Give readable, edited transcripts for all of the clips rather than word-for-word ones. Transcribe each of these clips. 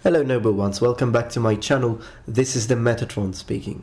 Hello noble ones, welcome back to my channel. This is the Metatron speaking.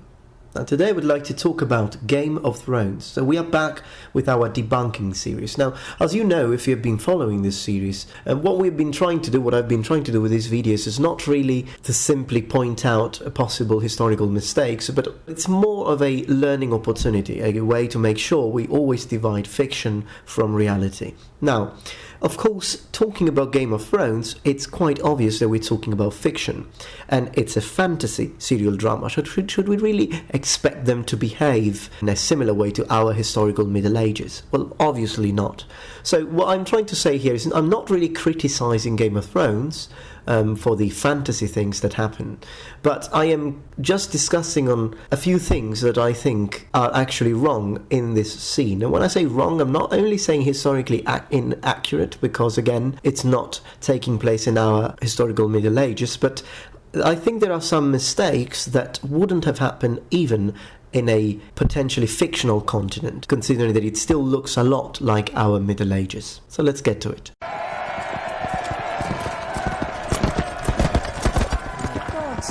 Now today I would like to talk about Game of Thrones. So we are back with our debunking series. Now, as you know, if you've been following this series, what I've been trying to do with these videos is not really to simply point out possible historical mistakes, but it's more of a learning opportunity, a way to make sure we always divide fiction from reality. Now, of course, talking about Game of Thrones, it's quite obvious that we're talking about fiction, and it's a fantasy serial drama. Should we really expect them to behave in a similar way to our historical Middle Ages? Well, obviously not. So what I'm trying to say here is I'm not really criticizing Game of Thrones for the fantasy things that happen, but I am just discussing on a few things that I think are actually wrong in this scene. And when I say wrong, I'm not only saying historically inaccurate, because again, it's not taking place in our historical Middle Ages, but I think there are some mistakes that wouldn't have happened even in a potentially fictional continent, considering that it still looks a lot like our Middle Ages. So let's get to it.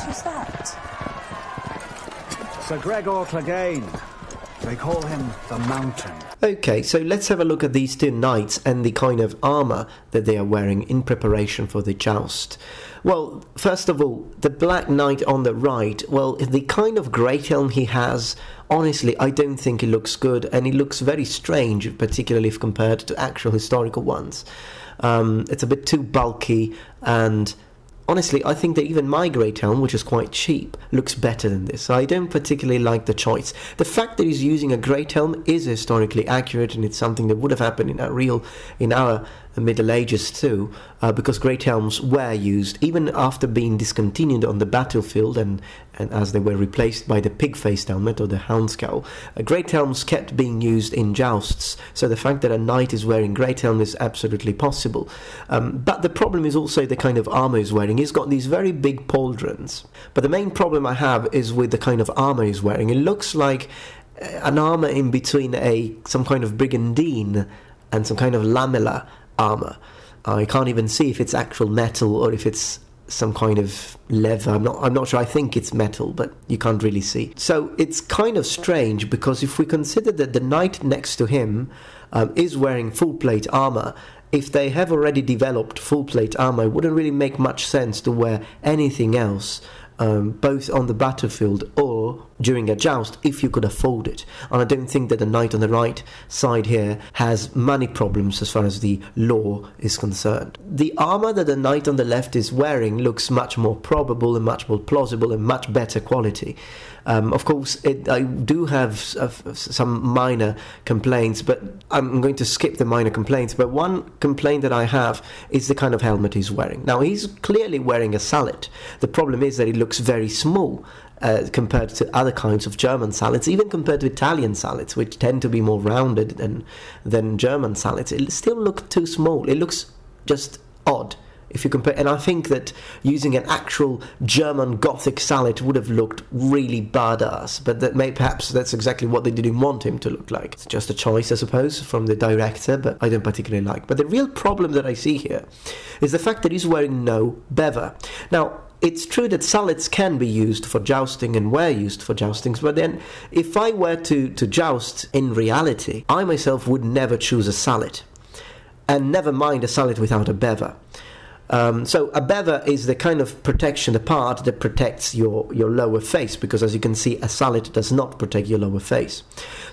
Who's that? Sir Gregor Clegane. They call him the Mountain. Okay, so let's have a look at these two knights and the kind of armour that they are wearing in preparation for the joust. Well, first of all, the Black Knight on the right, well, the kind of great helm he has, honestly, I don't think it looks good, and it looks very strange, particularly if compared to actual historical ones. It's a bit too bulky, and honestly, I think that even my great helm, which is quite cheap, looks better than this. So I don't particularly like the choice. The fact that he's using a great helm is historically accurate, and it's something that would have happened in our Middle Ages too, because great helms were used even after being discontinued on the battlefield, and as they were replaced by the pig-faced helmet or the houndscowl. Great helms kept being used in jousts, so the fact that a knight is wearing great helm is absolutely possible. But the problem is also the kind of armour he's wearing. He's got these very big pauldrons, but the main problem I have is with the kind of armour he's wearing. It looks like an armour in between some kind of brigandine and some kind of lamella armour. I can't even see if it's actual metal or if it's some kind of leather. I'm not sure. I think it's metal, but you can't really see. So it's kind of strange, because if we consider that the knight next to him is wearing full plate armour, if they have already developed full plate armour, it wouldn't really make much sense to wear anything else, both on the battlefield or during a joust, if you could afford it. And I don't think that the knight on the right side here has money problems as far as the law is concerned. The armour that the knight on the left is wearing looks much more probable and much more plausible and much better quality. Of course, I do have some minor complaints, but I'm going to skip the minor complaints. But one complaint that I have is the kind of helmet he's wearing. Now, he's clearly wearing a sallet. The problem is that it looks very small compared to other kinds of German sallets, even compared to Italian sallets, which tend to be more rounded than German sallets. It still looks too small. It looks just odd if you compare, and I think that using an actual German Gothic sallet would have looked really badass, but perhaps that's exactly what they didn't want him to look like. It's just a choice, I suppose, from the director, but I don't particularly like. But the real problem that I see here is the fact that he's wearing no bever. Now, it's true that sallets can be used for jousting and were used for joustings, but then if I were to joust in reality, I myself would never choose a sallet, and never mind a sallet without a bever. So a bever is the kind of protection, the part that protects your lower face, because as you can see, a sallet does not protect your lower face.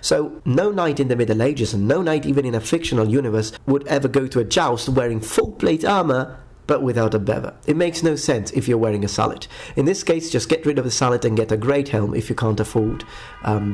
So no knight in the Middle Ages, and no knight even in a fictional universe, would ever go to a joust wearing full plate armour but without a bever. It makes no sense if you're wearing a sallet. In this case, just get rid of the sallet and get a great helm if you can't afford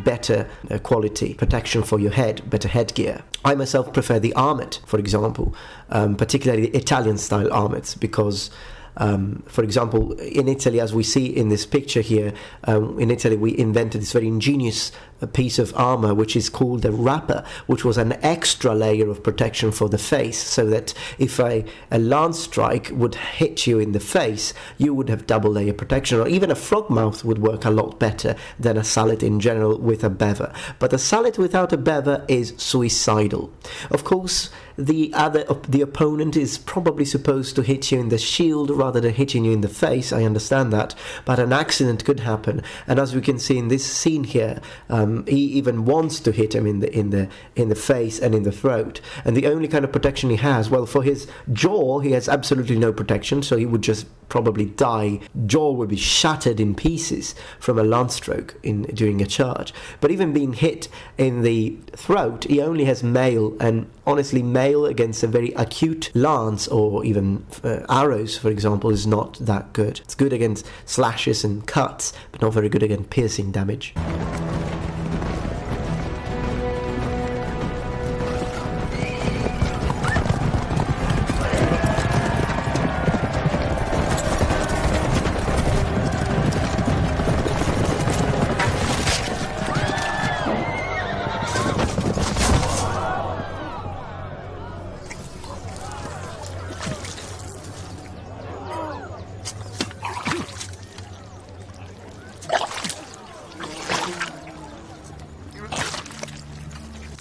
better quality protection for your head, better headgear. I myself prefer the armet, for example, particularly the Italian-style armets, because for example, in Italy, as we see in this picture here, in Italy we invented this very ingenious a piece of armor which is called a wrapper, which was an extra layer of protection for the face, so that if a lance strike would hit you in the face, you would have double layer protection. Or even a frogmouth would work a lot better than a sallet in general with a bever. But a sallet without a bever is suicidal. Of course, the opponent is probably supposed to hit you in the shield rather than hitting you in the face. I understand that, but an accident could happen. And as we can see in this scene here, he even wants to hit him in the face and in the throat. And the only kind of protection he has, well, for his jaw, he has absolutely no protection, so he would just probably die. Jaw would be shattered in pieces from a lance stroke during a charge. But even being hit in the throat, he only has mail, and honestly, mail against a very acute lance or even arrows, for example, is not that good. It's good against slashes and cuts, but not very good against piercing damage.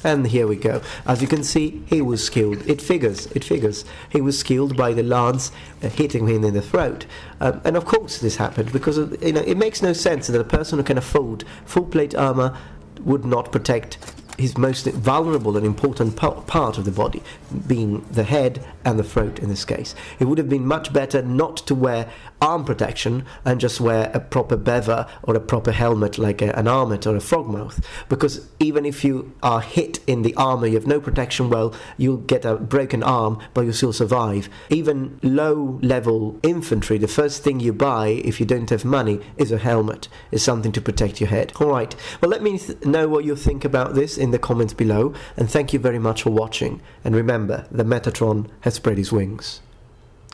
And here we go. As you can see, he was skilled. It figures. He was skilled by the lance hitting him in the throat. And of course this happened because it makes no sense that a person who can afford full plate armor would not protect his most vulnerable and important part of the body, being the head and the throat in this case. It would have been much better not to wear arm protection and just wear a proper bever or a proper helmet like an armet or a frogmouth, because even if you are hit in the armor, you have no protection, well, you'll get a broken arm, but you'll still survive. Even low-level infantry, the first thing you buy if you don't have money is a helmet, is something to protect your head. Alright, well, let me know what you think about this in the comments below, and thank you very much for watching. And remember, the Metatron has spread his wings.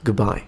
Goodbye.